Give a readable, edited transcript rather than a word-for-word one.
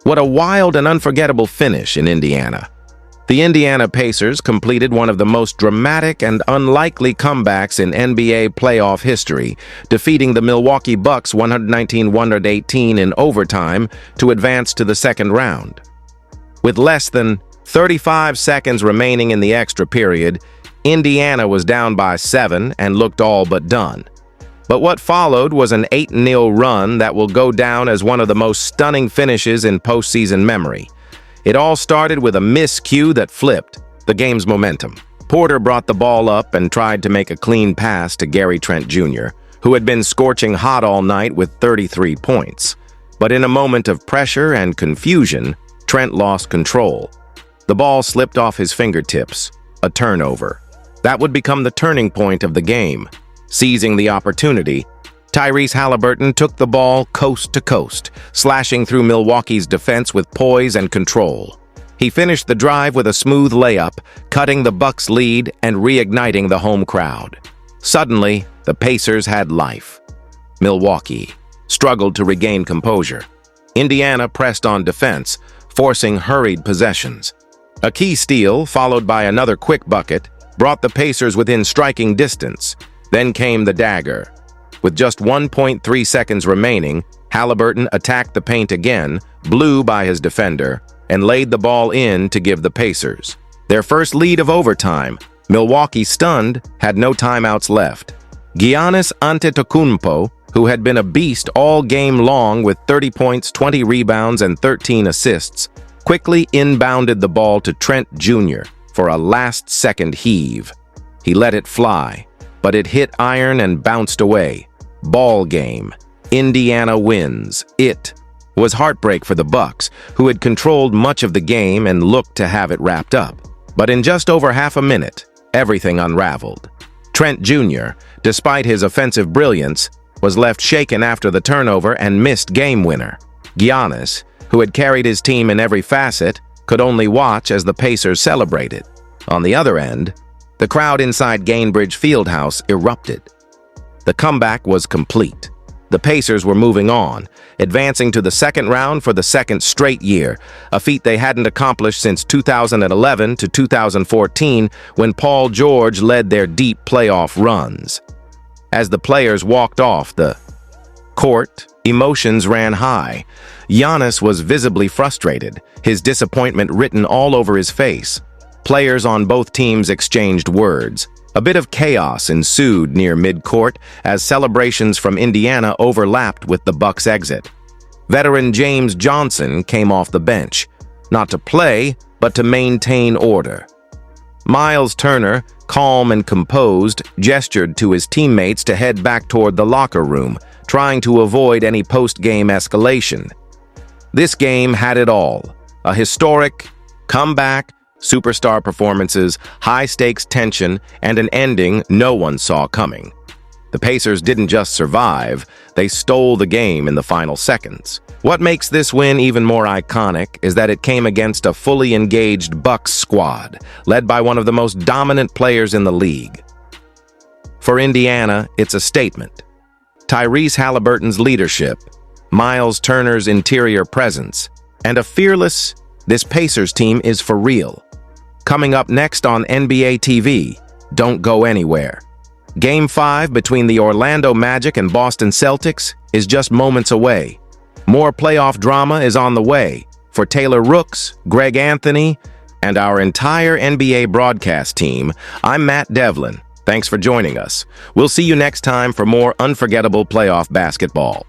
What a wild and unforgettable finish in Indiana. The Indiana Pacers completed one of the most dramatic and unlikely comebacks in NBA playoff history, defeating the Milwaukee Bucks 119-118 in overtime to advance to the second round. With less than 35 seconds remaining in the extra period, Indiana was down by 7 and looked all but done. But what followed was an 8-0 run that will go down as one of the most stunning finishes in postseason memory. It all started with a miscue that flipped the game's momentum. Porter brought the ball up and tried to make a clean pass to Gary Trent Jr., who had been scorching hot all night with 33 points. But in a moment of pressure and confusion, Trent lost control. The ball slipped off his fingertips, a turnover. That would become the turning point of the game. Seizing the opportunity, Tyrese Haliburton took the ball coast to coast, slashing through Milwaukee's defense with poise and control. He finished the drive with a smooth layup, cutting the Bucks' lead and reigniting the home crowd. Suddenly, the Pacers had life. Milwaukee struggled to regain composure. Indiana pressed on defense, forcing hurried possessions. A key steal, followed by another quick bucket, brought the Pacers within striking distance. Then came the dagger. With just 1.3 seconds remaining, Haliburton attacked the paint again, blew by his defender, and laid the ball in to give the Pacers their first lead of overtime. Milwaukee, stunned, had no timeouts left. Giannis Antetokounmpo, who had been a beast all game long with 30 points, 20 rebounds, and 13 assists, quickly inbounded the ball to Trent Jr. for a last-second heave. He let it fly, but it hit iron and bounced away. Ball game. Indiana wins. It was heartbreak for the Bucks, who had controlled much of the game and looked to have it wrapped up. But in just over half a minute, everything unraveled. Trent Jr., despite his offensive brilliance, was left shaken after the turnover and missed game winner. Giannis, who had carried his team in every facet, could only watch as the Pacers celebrated. On the other end, the crowd inside Gainbridge Fieldhouse erupted. The comeback was complete. The Pacers were moving on, advancing to the second round for the second straight year, a feat they hadn't accomplished since 2011 to 2014 when Paul George led their deep playoff runs. As the players walked off the court, emotions ran high. Giannis was visibly frustrated, his disappointment written all over his face. Players on both teams exchanged words. A bit of chaos ensued near midcourt as celebrations from Indiana overlapped with the Bucks' exit. Veteran James Johnson came off the bench, not to play, but to maintain order. Miles Turner, calm and composed, gestured to his teammates to head back toward the locker room, trying to avoid any post-game escalation. This game had it all: a historic comeback, superstar performances, high-stakes tension, and an ending no one saw coming. The Pacers didn't just survive, they stole the game in the final seconds. What makes this win even more iconic is that it came against a fully engaged Bucks squad, led by one of the most dominant players in the league. For Indiana, it's a statement. Tyrese Haliburton's leadership, Miles Turner's interior presence, and a fearless, this Pacers team is for real. Coming up next on NBA TV, don't go anywhere. Game 5 between the Orlando Magic and Boston Celtics is just moments away. More playoff drama is on the way. For Taylor Rooks, Greg Anthony, and our entire NBA broadcast team, I'm Matt Devlin. Thanks for joining us. We'll see you next time for more unforgettable playoff basketball.